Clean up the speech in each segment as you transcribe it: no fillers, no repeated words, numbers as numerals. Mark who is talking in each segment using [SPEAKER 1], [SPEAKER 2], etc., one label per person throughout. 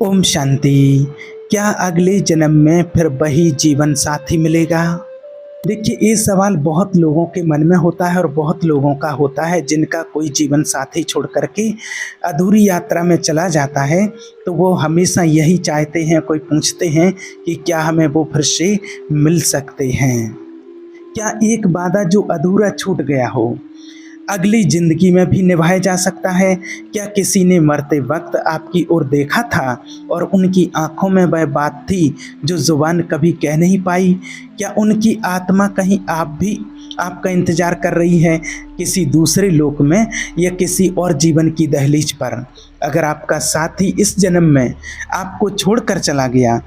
[SPEAKER 1] ओम शांति। क्या अगले जन्म में फिर वही जीवन साथी मिलेगा? देखिए, ये सवाल बहुत लोगों के मन में होता है और बहुत लोगों का होता है जिनका कोई जीवन साथी छोड़ कर के अधूरी यात्रा में चला जाता है। तो वो हमेशा यही चाहते हैं, कोई पूछते हैं कि क्या हमें वो फिर से मिल सकते हैं? क्या एक वादा जो अधूरा छूट गया हो अगली जिंदगी में भी निभाया जा सकता है? क्या किसी ने मरते वक्त आपकी ओर देखा था और उनकी आंखों में वह बात थी जो जुबान कभी कह नहीं पाई? क्या उनकी आत्मा कहीं आपका इंतजार कर रही है किसी दूसरे लोक में या किसी और जीवन की दहलीज पर? अगर आपका साथी इस जन्म में आपको छोड़कर चला गया,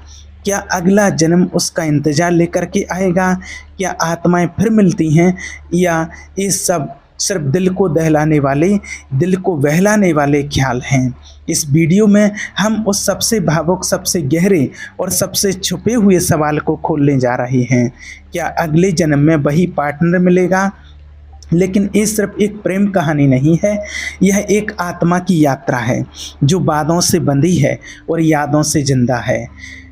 [SPEAKER 1] क्या अगला जन्म उसका इंतजार लेकर के आएगा? क्या आत्माएं फिर मिलती हैं या ये सब सिर्फ दिल को दहलाने वाले, दिल को बहलाने वाले ख्याल हैं? इस वीडियो में हम उस सबसे भावुक, सबसे गहरे और सबसे छुपे हुए सवाल को खोलने जा रहे हैं। क्या अगले जन्म में वही पार्टनर मिलेगा? लेकिन ये सिर्फ एक प्रेम कहानी नहीं है, यह एक आत्मा की यात्रा है जो बातों से बंधी है और यादों से जिंदा है।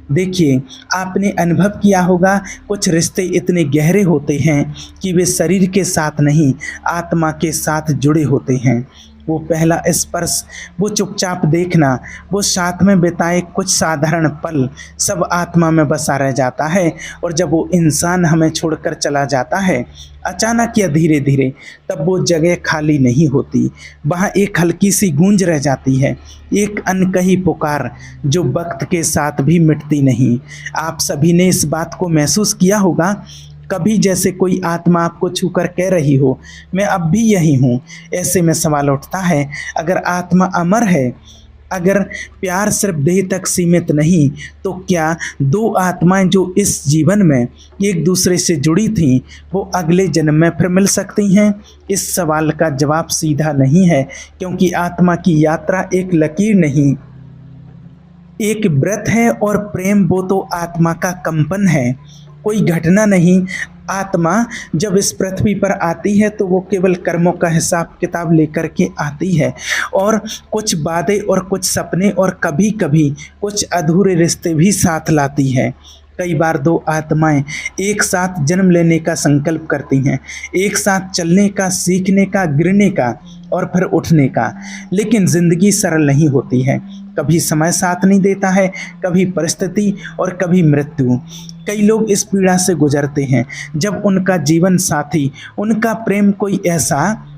[SPEAKER 1] देखिए, आपने अनुभव किया होगा कुछ रिश्ते इतने गहरे होते हैं कि वे शरीर के साथ नहीं, आत्मा के साथ जुड़े होते हैं। वो पहला स्पर्श, वो चुपचाप देखना, वो साथ में बिताए कुछ साधारण पल, सब आत्मा में बसा रह जाता है। और जब वो इंसान हमें छोड़कर चला जाता है अचानक या धीरे धीरे, तब वो जगह खाली नहीं होती। वहाँ एक हल्की सी गूंज रह जाती है, एक अनकही पुकार जो वक्त के साथ भी मिटती नहीं। आप सभी ने इस बात को महसूस किया होगा कभी, जैसे कोई आत्मा आपको छूकर कह रही हो, मैं अब भी यही हूँ। ऐसे में सवाल उठता है, अगर आत्मा अमर है, अगर प्यार सिर्फ देह तक सीमित नहीं, तो क्या दो आत्माएं जो इस जीवन में एक दूसरे से जुड़ी थीं वो अगले जन्म में फिर मिल सकती हैं? इस सवाल का जवाब सीधा नहीं है, क्योंकि आत्मा की यात्रा एक लकीर नहीं, एक व्रत है। और प्रेम वो तो आत्मा का कंपन है, कोई घटना नहीं। आत्मा जब इस पृथ्वी पर आती है तो वो केवल कर्मों का हिसाब किताब लेकर के आती है, और कुछ वादे और कुछ सपने और कभी कभी कुछ अधूरे रिश्ते भी साथ लाती है। कई बार दो आत्माएं एक साथ जन्म लेने का संकल्प करती हैं, एक साथ चलने का, सीखने का, गिरने का और फिर उठने का। लेकिन जिंदगी सरल नहीं होती है, कभी समय साथ नहीं देता है, कभी परिस्थिति और कभी मृत्यु। कई लोग इस पीड़ा से गुजरते हैं जब उनका जीवन साथी, उनका प्रेम कोई ऐसा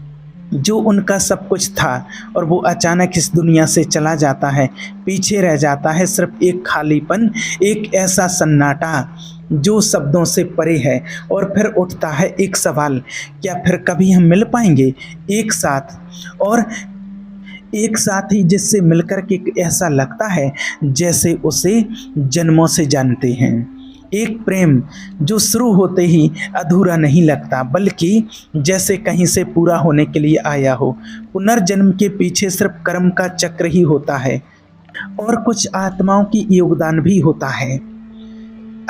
[SPEAKER 1] जो उनका सब कुछ था और वो अचानक इस दुनिया से चला जाता है। पीछे रह जाता है सिर्फ एक खालीपन, एक ऐसा सन्नाटा जो शब्दों से परे है। और फिर उठता है एक सवाल, क्या फिर कभी हम मिल पाएंगे एक साथ? और एक साथी जिससे मिलकर के ऐसा लगता है जैसे उसे जन्मों से जानते हैं। एक प्रेम जो शुरू होते ही अधूरा नहीं लगता, बल्कि जैसे कहीं से पूरा होने के लिए आया हो। पुनर्जन्म के पीछे सिर्फ कर्म का चक्र ही होता है और कुछ आत्माओं की योगदान भी होता है।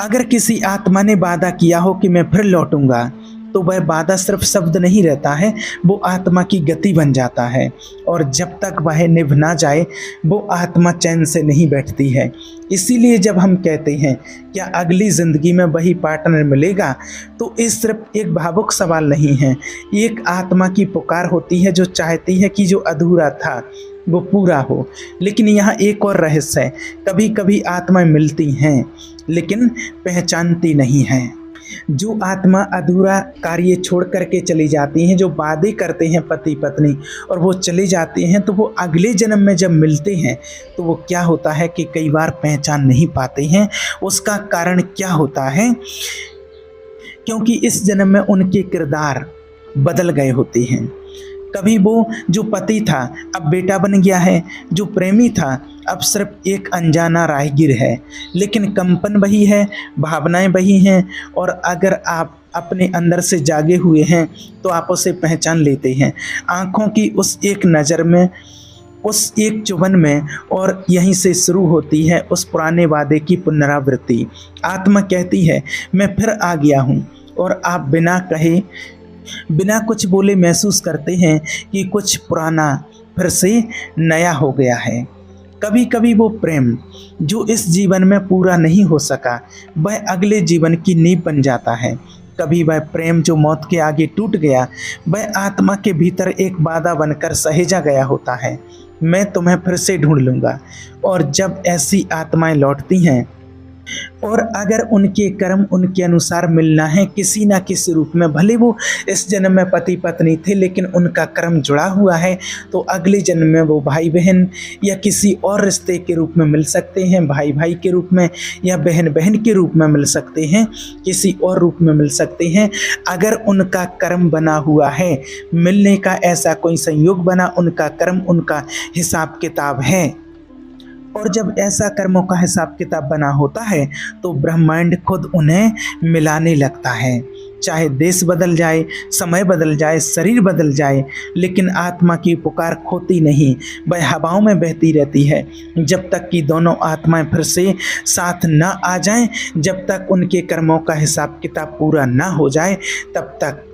[SPEAKER 1] अगर किसी आत्मा ने वादा किया हो कि मैं फिर लौटूंगा, तो वह वादा सिर्फ शब्द नहीं रहता है, वो आत्मा की गति बन जाता है। और जब तक वह निभ ना जाए वो आत्मा चैन से नहीं बैठती है। इसीलिए जब हम कहते हैं क्या अगली ज़िंदगी में वही पार्टनर मिलेगा, तो ये सिर्फ एक भावुक सवाल नहीं है, एक आत्मा की पुकार होती है जो चाहती है कि जो अधूरा था वो पूरा हो। लेकिन यहाँ एक और रहस्य है, कभी कभी आत्माएं मिलती हैं लेकिन पहचानती नहीं हैं। जो आत्मा अधूरा कार्य छोड़ करके चली जाती हैं, जो वादे करते हैं पति पत्नी और वो चले जाते हैं, तो वो अगले जन्म में जब मिलते हैं तो वो क्या होता है कि कई बार पहचान नहीं पाते हैं। उसका कारण क्या होता है? क्योंकि इस जन्म में उनके किरदार बदल गए होते हैं। कभी वो जो पति था अब बेटा बन गया है, जो प्रेमी था अब सिर्फ एक अनजाना राहगीर है। लेकिन कंपन वही है, भावनाएं वही हैं, और अगर आप अपने अंदर से जागे हुए हैं तो आप उसे पहचान लेते हैं आँखों की उस एक नज़र में, उस एक चुभन में। और यहीं से शुरू होती है उस पुराने वादे की पुनरावृत्ति। आत्मा कहती है मैं फिर आ गया हूँ, और आप बिना कहे, बिना कुछ बोले महसूस करते हैं कि कुछ पुराना फिर से नया हो गया है। कभी कभी वो प्रेम जो इस जीवन में पूरा नहीं हो सका वह अगले जीवन की नींव बन जाता है। कभी वह प्रेम जो मौत के आगे टूट गया वह आत्मा के भीतर एक वादा बनकर सहेजा गया होता है, मैं तुम्हें फिर से ढूंढ लूँगा। और जब ऐसी आत्माएं लौटती हैं और अगर उनके कर्म उनके अनुसार मिलना है किसी ना किसी रूप में, भले वो इस जन्म में पति पत्नी थे लेकिन उनका कर्म जुड़ा हुआ है, तो अगले जन्म में वो भाई बहन या किसी और रिश्ते के रूप में मिल सकते हैं, भाई भाई के रूप में या बहन बहन के रूप में मिल सकते हैं, किसी और रूप में मिल सकते हैं। अगर उनका कर्म बना हुआ है, मिलने का ऐसा कोई संयोग बना, उनका कर्म उनका हिसाब किताब है। और जब ऐसा कर्मों का हिसाब किताब बना होता है तो ब्रह्मांड खुद उन्हें मिलाने लगता है। चाहे देश बदल जाए, समय बदल जाए, शरीर बदल जाए, लेकिन आत्मा की पुकार खोती नहीं, वह हवाओं में बहती रहती है। जब तक कि दोनों आत्माएं फिर से साथ न आ जाएं, जब तक उनके कर्मों का हिसाब किताब पूरा न हो जाए, तब तक।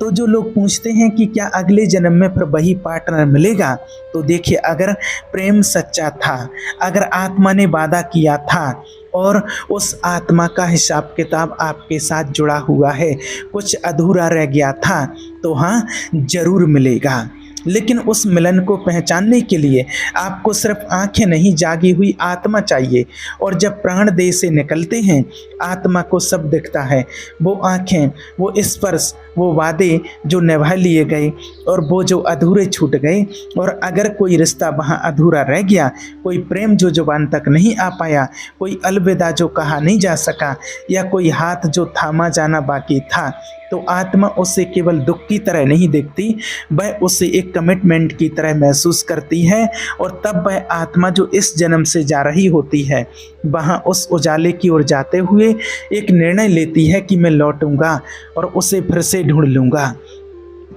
[SPEAKER 1] तो जो लोग पूछते हैं कि क्या अगले जन्म में फिर वही पार्टनर मिलेगा, तो देखिए, अगर प्रेम सच्चा था, अगर आत्मा ने वादा किया था और उस आत्मा का हिसाब किताब आपके साथ जुड़ा हुआ है, कुछ अधूरा रह गया था, तो हाँ जरूर मिलेगा। लेकिन उस मिलन को पहचानने के लिए आपको सिर्फ आंखें नहीं, जागी हुई आत्मा चाहिए। और जब प्राण देह से निकलते हैं आत्मा को सब दिखता है, वो आंखें, वो स्पर्श, वो वादे जो निभा लिए गए और वो जो अधूरे छूट गए। और अगर कोई रिश्ता वहाँ अधूरा रह गया, कोई प्रेम जो जुबान तक नहीं आ पाया, कोई अलविदा जो कहा नहीं जा सका, या कोई हाथ जो थामा जाना बाकी था, तो आत्मा उसे केवल दुख की तरह नहीं देखती, वह उसे एक कमिटमेंट की तरह महसूस करती है। और तब वह आत्मा जो इस जन्म से जा रही होती है, वहाँ उस उजाले की ओर जाते हुए एक निर्णय लेती है कि मैं लौटूंगा और उसे फिर से ढूंढ लूँगा।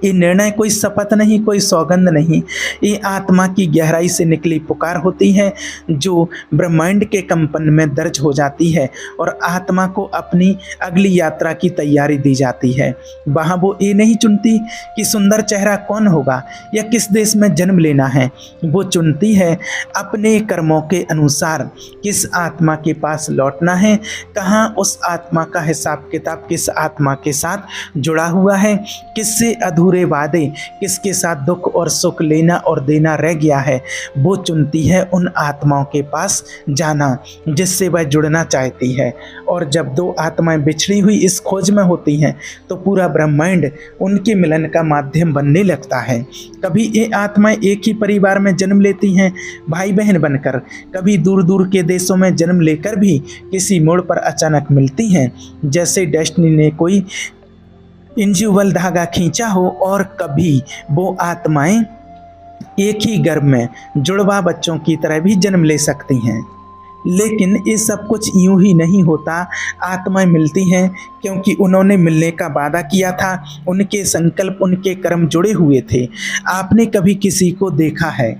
[SPEAKER 1] ये निर्णय कोई शपथ नहीं, कोई सौगंध नहीं, ये आत्मा की गहराई से निकली पुकार होती है जो ब्रह्मांड के कंपन में दर्ज हो जाती है और आत्मा को अपनी अगली यात्रा की तैयारी दी जाती है। वहाँ वो ये नहीं चुनती कि सुंदर चेहरा कौन होगा या किस देश में जन्म लेना है, वो चुनती है अपने कर्मों के अनुसार किस आत्मा के पास लौटना है, कहाँ उस आत्मा का हिसाब किताब किस आत्मा के साथ जुड़ा हुआ है, किससे अधूरे वादे, किसके साथ दुख और सुख लेना और देना रह गया है। वो चुनती है उन आत्माओं के पास जाना जिससे वह जुड़ना चाहती है। और जब दो आत्माएं बिछड़ी हुई इस खोज में होती हैं तो पूरा ब्रह्मांड उनके मिलन का माध्यम बनने लगता है। कभी ये आत्माएं एक ही परिवार में जन्म लेती हैं भाई बहन बनकर, कभी दूर दूर के देशों में जन्म लेकर भी किसी मोड़ पर अचानक मिलती हैं, जैसे डेस्टिनी ने कोई इंजुवल धागा खींचा हो। और कभी वो आत्माएं एक ही गर्भ में जुड़वा बच्चों की तरह भी जन्म ले सकती हैं। लेकिन ये सब कुछ यूं ही नहीं होता। आत्माएं मिलती हैं क्योंकि उन्होंने मिलने का वादा किया था, उनके संकल्प, उनके कर्म जुड़े हुए थे। आपने कभी किसी को देखा है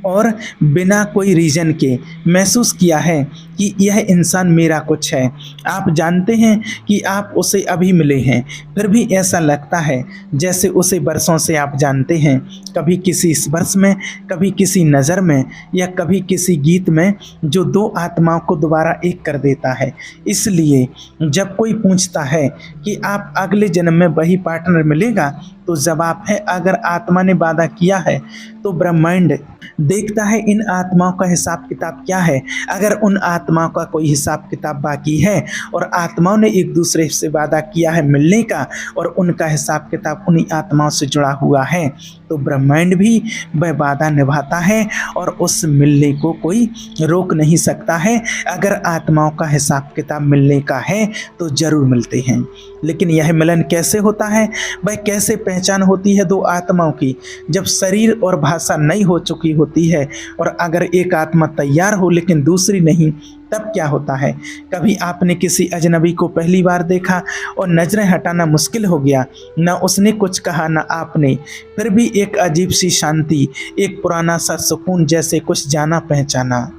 [SPEAKER 1] और बिना कोई रीज़न के महसूस किया है कि यह इंसान मेरा कुछ है। आप जानते हैं कि आप उसे अभी मिले हैं, फिर भी ऐसा लगता है जैसे उसे बरसों से आप जानते हैं। कभी किसी स्पर्श में, कभी किसी नज़र में, या कभी किसी गीत में जो दो आत्माओं को दोबारा एक कर देता है। इसलिए जब कोई पूछता है कि आप अगले जन्म में वही पार्टनर मिलेगा, तो जवाब है अगर आत्मा ने वादा किया है तो ब्रह्मांड देखता है इन आत्माओं का हिसाब किताब क्या है। अगर उन आत्माओं का कोई हिसाब किताब बाकी है और आत्माओं ने एक दूसरे से वादा किया है मिलने का और उनका हिसाब किताब उन्हीं आत्माओं से जुड़ा हुआ है, तो ब्रह्मांड भी वह वादा निभाता है और उस मिलने को कोई रोक नहीं सकता है। अगर आत्माओं का हिसाब किताब मिलने का है तो जरूर मिलते हैं। लेकिन यह मिलन कैसे होता है, वह कैसे पहचान होती है दो आत्माओं की, जब शरीर और भाषा नई हो चुकी होती है और अगर एक आत्मा तैयार हो लेकिन दूसरी नहीं, तब क्या होता है। कभी आपने किसी अजनबी को पहली बार देखा और नजरें हटाना मुश्किल हो गया, ना उसने कुछ कहा ना आपने, फिर भी एक अजीब सी शांति, एक पुराना सा सुकून, जैसे कुछ जाना पहचाना।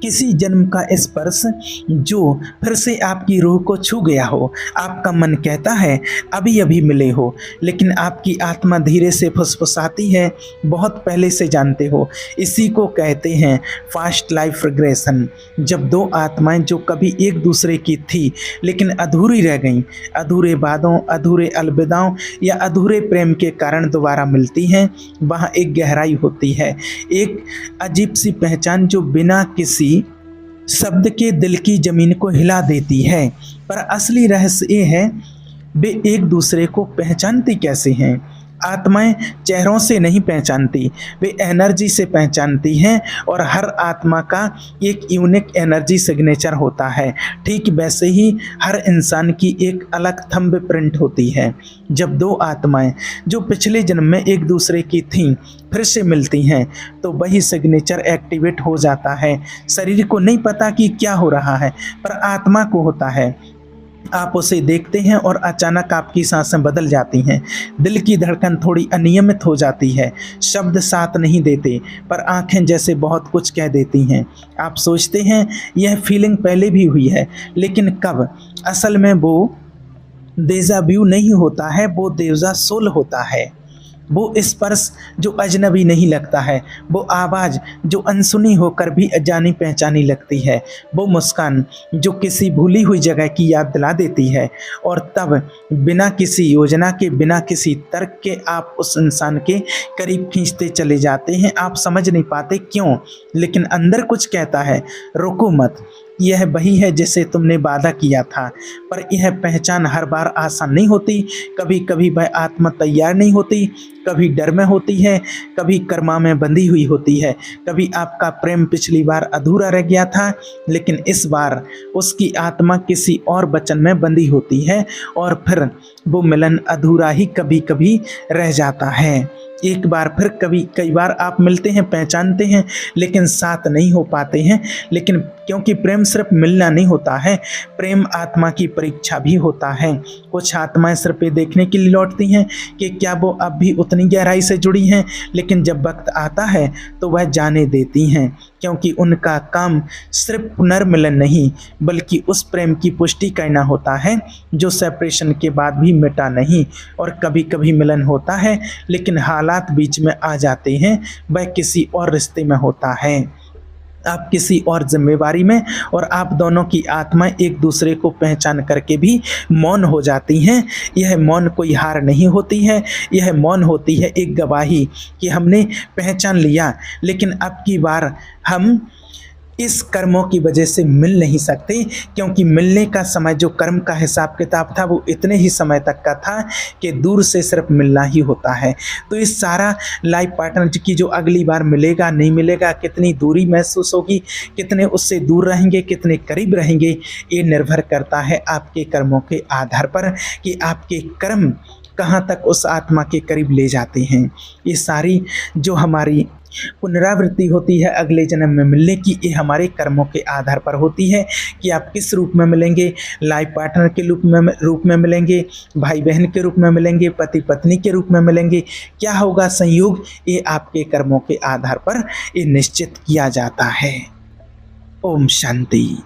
[SPEAKER 1] किसी जन्म का स्पर्श जो फिर से आपकी रूह को छू गया हो। आपका मन कहता है अभी अभी मिले हो, लेकिन आपकी आत्मा धीरे से फुसफुसाती है बहुत पहले से जानते हो। इसी को कहते हैं फास्ट लाइफ रिग्रेशन। जब दो आत्माएं जो कभी एक दूसरे की थी लेकिन अधूरी रह गईं, अधूरे वादों, अधूरे अलविदाओं या अधूरे प्रेम के कारण दोबारा मिलती हैं, वहाँ एक गहराई होती है, एक अजीब सी पहचान जो बिना किसी शब्द के दिल की जमीन को हिला देती है। पर असली रहस्य ये है, वे एक दूसरे को पहचानती कैसे हैं। आत्माएं चेहरों से नहीं पहचानती, वे एनर्जी से पहचानती हैं, और हर आत्मा का एक यूनिक एनर्जी सिग्नेचर होता है। ठीक वैसे ही हर इंसान की एक अलग थंब प्रिंट होती है। जब दो आत्माएं जो पिछले जन्म में एक दूसरे की थीं फिर से मिलती हैं तो वही सिग्नेचर एक्टिवेट हो जाता है। शरीर को नहीं पता कि क्या हो रहा है, पर आत्मा को होता है। आप उसे देखते हैं और अचानक आपकी सांसें बदल जाती हैं, दिल की धड़कन थोड़ी अनियमित हो जाती है, शब्द साथ नहीं देते पर आंखें जैसे बहुत कुछ कह देती हैं। आप सोचते हैं यह फीलिंग पहले भी हुई है, लेकिन कब? असल में वो देजा व्यू नहीं होता है, वो देवजा सोल होता है। वो स्पर्श जो अजनबी नहीं लगता है, वो आवाज़ जो अनसुनी होकर भी जानी पहचानी लगती है, वो मुस्कान जो किसी भूली हुई जगह की याद दिला देती है। और तब बिना किसी योजना के, बिना किसी तर्क के आप उस इंसान के करीब खींचते चले जाते हैं। आप समझ नहीं पाते क्यों, लेकिन अंदर कुछ कहता है रुको मत, यह वही है जिसे तुमने वादा किया था। पर यह पहचान हर बार आसान नहीं होती। कभी कभी वह आत्मा तैयार नहीं होती, कभी डर में होती है, कभी कर्मा में बंधी हुई होती है, कभी आपका प्रेम पिछली बार अधूरा रह गया था, लेकिन इस बार उसकी आत्मा किसी और वचन में बंधी होती है, और फिर वो मिलन अधूरा ही कभी कभी रह जाता है। एक बार फिर कई बार आप मिलते हैं, पहचानते हैं, लेकिन साथ नहीं हो पाते हैं। लेकिन क्योंकि प्रेम सिर्फ मिलना नहीं होता है, प्रेम आत्मा की परीक्षा भी होता है। कुछ आत्माएं सिर्फ ये देखने के लिए लौटती हैं कि क्या वो अब भी उतनी गहराई से जुड़ी हैं, लेकिन जब वक्त आता है तो वह जाने देती हैं, क्योंकि उनका काम सिर्फ पुनर्मिलन नहीं बल्कि उस प्रेम की पुष्टि करना होता है जो सेपरेशन के बाद भी मिटा नहीं। और कभी कभी मिलन होता है लेकिन हालात बीच में आ जाते हैं, वह किसी और रिश्ते में होता है, आप किसी और जिम्मेवारी में, और आप दोनों की आत्माएं एक दूसरे को पहचान करके भी मौन हो जाती हैं। यह मौन कोई हार नहीं होती है, यह मौन होती है एक गवाही कि हमने पहचान लिया, लेकिन अब की बार हम इस कर्मों की वजह से मिल नहीं सकते, क्योंकि मिलने का समय जो कर्म का हिसाब किताब था वो इतने ही समय तक का था कि दूर से सिर्फ मिलना ही होता है। तो इस सारा लाइफ पार्टनर की जो अगली बार मिलेगा नहीं मिलेगा, कितनी दूरी महसूस होगी, कितने उससे दूर रहेंगे, कितने करीब रहेंगे, ये निर्भर करता है आपके कर्मों के आधार पर कि आपके कर्म कहाँ तक उस आत्मा के करीब ले जाते हैं। ये सारी जो हमारी पुनरावृत्ति होती है अगले जन्म में मिलने की, ये हमारे कर्मों के आधार पर होती है कि आप किस रूप में मिलेंगे। लाइफ पार्टनर के रूप में मिलेंगे, भाई बहन के रूप में मिलेंगे, पति पत्नी के रूप में मिलेंगे, क्या होगा संयोग, ये आपके कर्मों के आधार पर ये निश्चित किया जाता है। ओम शांति।